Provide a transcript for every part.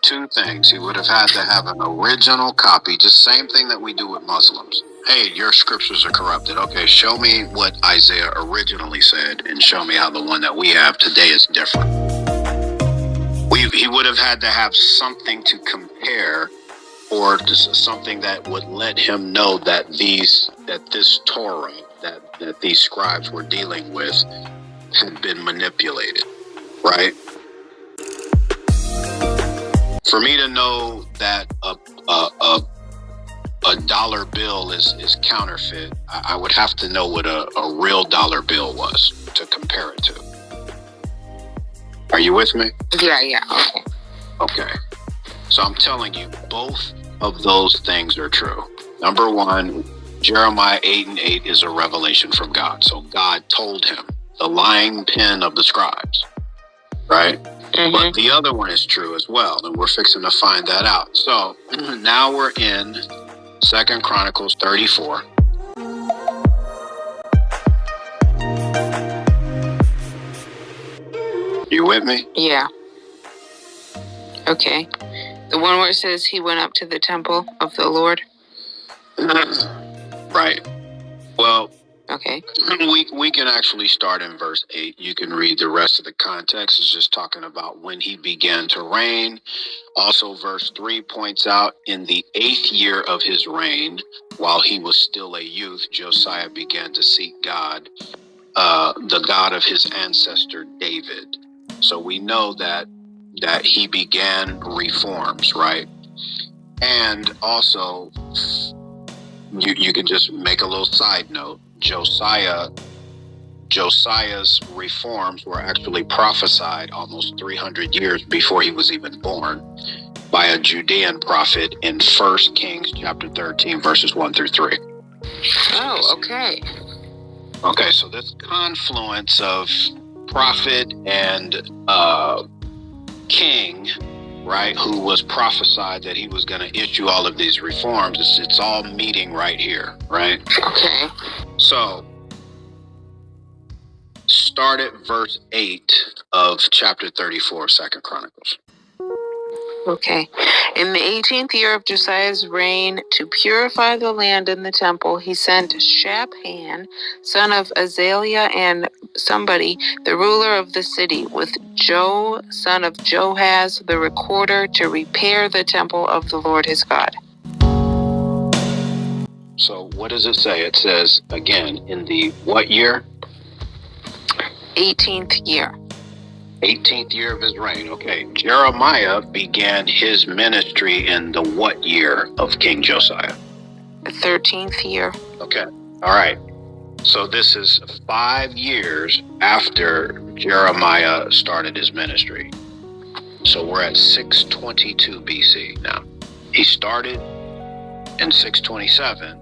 two things. He would have had to have an original copy, just same thing that we do with Muslims. Hey, your scriptures are corrupted. Okay, show me what Isaiah originally said and show me how the one that we have today is different. He would have had to have something to compare, or something that would let him know that this Torah that these scribes were dealing with had been manipulated, right? For me to know that a dollar bill is counterfeit, I would have to know what a real dollar bill was to compare it to. Are you with me? Yeah. Okay. So I'm telling you, both of those things are true. Number one, Jeremiah 8:8 is a revelation from God. So God told him, the lying pen of the scribes, right? Mm-hmm. But the other one is true as well, and we're fixing to find that out. So now we're in 2 Chronicles 34. You with me? Yeah. Okay. The one where it says he went up to the temple of the Lord? Right. Well, okay. We can actually start in verse 8. You can read the rest of the context. It's just talking about when he began to reign. Also, verse 3 points out in the 8th year of his reign, while he was still a youth, Josiah began to seek God, the God of his ancestor David. So we know that he began reforms, right? And also, you can just make a little side note. Josiah's reforms were actually prophesied almost 300 years before he was even born by a Judean prophet in 1 Kings chapter 13, verses 1 through 3. Oh, okay. Okay, so this confluence of prophet and king, right, who was prophesied that he was going to issue all of these reforms, it's all meeting right here, right? Okay. So, start at verse 8 of chapter 34 of 2 Chronicles. Okay. In the 18th year of Josiah's reign, to purify the land and the temple, he sent Shaphan, son of Azaliah, and somebody, the ruler of the city, with Joe, son of Joahaz, the recorder, to repair the temple of the Lord his God. So what does it say? It says, again, in the what year? 18th year. 18th year of his reign. Okay. Jeremiah began his ministry in the what year of King Josiah? The 13th year. Okay. All right. So this is 5 years after Jeremiah started his ministry. So we're at 622 BC now. He started in 627,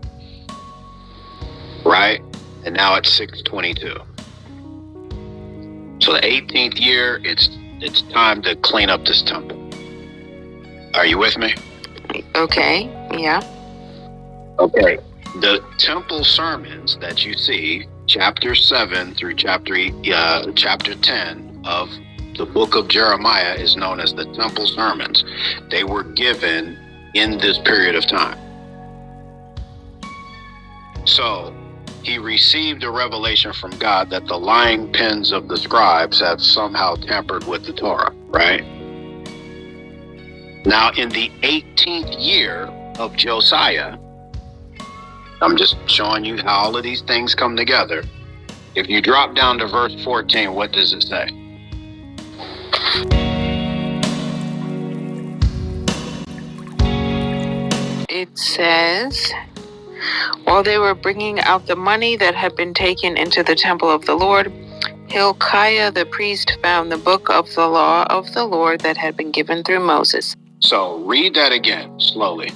right? And now it's 622. So the 18th year, it's time to clean up this temple. Are you with me? Okay, yeah. Okay. The temple sermons that you see, chapter 7 through chapter 10 of the book of Jeremiah, is known as the temple sermons. They were given in this period of time. So, he received a revelation from God that the lying pens of the scribes have somehow tampered with the Torah, right? Now, in the 18th year of Josiah, I'm just showing you how all of these things come together. If you drop down to verse 14, what does it say? It says, while they were bringing out the money that had been taken into the temple of the Lord, Hilkiah the priest found the book of the law of the Lord that had been given through Moses. So read that again, slowly.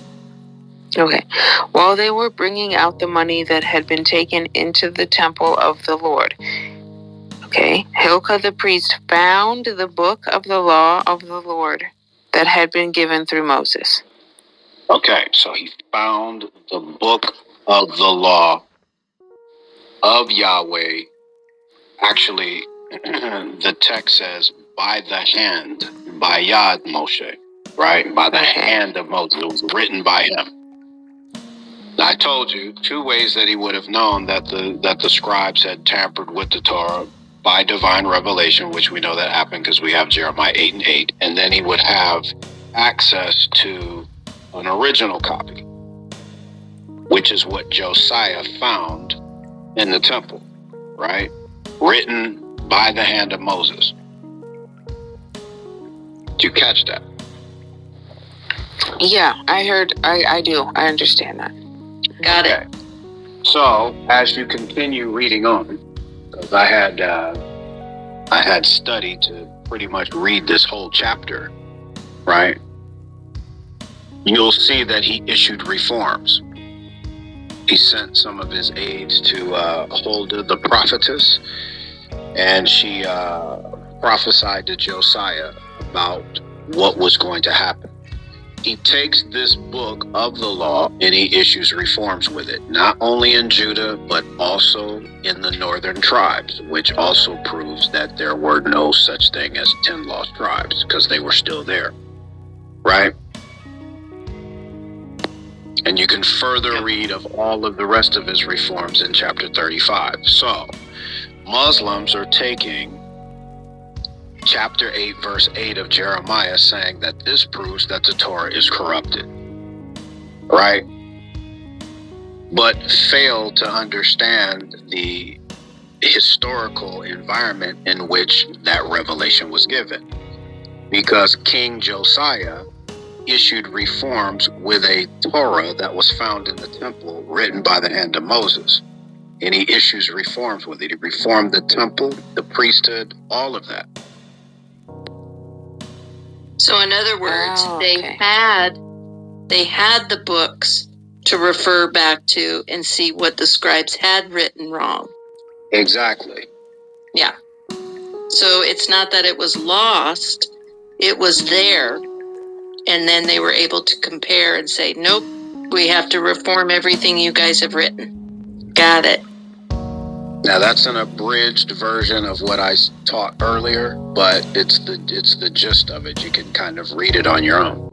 Okay. While they were bringing out the money that had been taken into the temple of the Lord. Okay. Hilkiah the priest found the book of the law of the Lord that had been given through Moses. Okay, so he found the book of the law of Yahweh. Actually, the text says, by the hand, by Yad Moshe, right? By the hand of Moses. It was written by him. I told you 2 ways that he would have known that the scribes had tampered with the Torah: by divine revelation, which we know that happened because we have Jeremiah 8:8, and then he would have access to an original copy, which is what Josiah found in the temple, right? Written by the hand of Moses. Did you catch that? Yeah, I do. I understand that. Got it. So, as you continue reading on, because I had studied to pretty much read this whole chapter, right? You'll see that he issued reforms. He sent some of his aides to Huldah the prophetess, and she prophesied to Josiah about what was going to happen. He takes this book of the law and he issues reforms with it, not only in Judah, but also in the northern tribes, which also proves that there were no such thing as 10 lost tribes, because they were still there, right? And you can further read of all of the rest of his reforms in chapter 35. So, Muslims are taking chapter 8, verse 8 of Jeremiah, saying that this proves that the Torah is corrupted, right? But fail to understand the historical environment in which that revelation was given. Because King Josiah issued reforms with a Torah that was found in the temple, written by the hand of Moses. And he issues reforms with it. He reformed the temple, the priesthood, all of that. So in other words, they had the books to refer back to and see what the scribes had written wrong. Exactly. Yeah. So it's not that it was lost, it was there, and then they were able to compare and say, nope, we have to reform everything you guys have written. Got it. Now that's an abridged version of what I taught earlier, but it's the gist of it. You can kind of read it on your own.